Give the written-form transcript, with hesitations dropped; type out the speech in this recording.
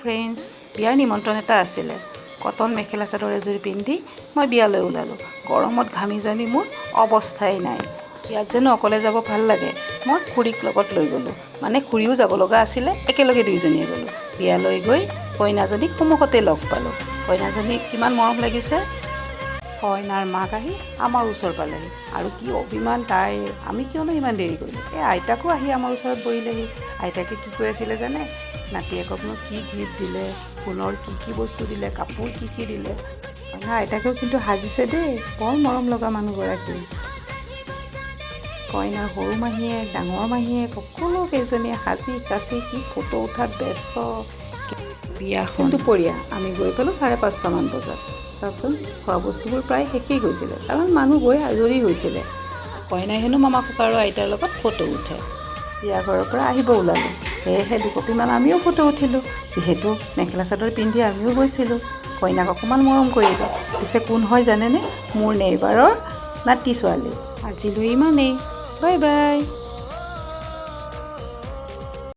Friends, বিয়াৰ নিমন্ত্ৰণ এটা আছিলে। কটন মেখেলা চাদৰ এযোৰ পিন্ধি মই বিয়ালৈ ওলালোঁ। গৰমত ঘামি জামি মোৰ অৱস্থাই নাই। বিয়াত জানো অকলে যাব ভাল লাগে। মই খুৰীক লগত লৈ গ'লোঁ। মানে খুৰীও যাব লগা আছিলে, একেলগে দুয়োজনীয়ে গ'লোঁ। বিয়ালৈ গৈ কইনাজনীক সন্মুখতে লগ পালোঁ। কইনাজনীক কিমান মৰম লাগিছে। কইনাৰ মাক আহি আমাৰ ওচৰ পালেহি আৰু কি অভিমান তাইৰ। আমি কিয়নো ইমান দেৰি কৰিলোঁ। আইতাকো আহি আমাৰ ওচৰত বহিলেহি। আইতাকে কি কৈ আছিলে জানে? নাতিয়েককনো কি গিফ্ট দিলে, সোণৰ কি বস্তু দিলে, কাপোৰ কি দিলে। কইনাৰ আইতাকেও কিন্তু সাজিছে দেই, বৰ মৰম লগা মানুহগৰাকী। কইনাৰ সৰু মাহীয়েক, ডাঙৰ মাহীয়েক সকলো কেইজনীয়ে সাজি কাচি কি ফটো উঠাত ব্যস্ত। বিয়াখন দুপৰীয়া আমি গৈ পালোঁ 5:30মান বজাত। চাওকচোন, খোৱা বস্তুবোৰ প্ৰায় শেষেই গৈছিলে, কাৰণ মানুহ গৈ আজৰি হৈছিলে। কইনাই হেনো মামা ককা আৰু আইতাৰ লগত ফটো উঠে। বিয়া ঘৰৰ পৰা আহিব ওলালোঁ, সেয়েহে দুকপিমান আমিও ফটো উঠিলোঁ। যিহেতু মেখেলা চাদৰ পিন্ধি আমিও গৈছিলোঁ। কইনাক অকণমান মৰম কৰিলোঁ। পিছে কোন হয় জানেনে? মোৰ নেইবাৰৰ নাতি ছোৱালী। আজিলৈ ইমানেই। Bye bye.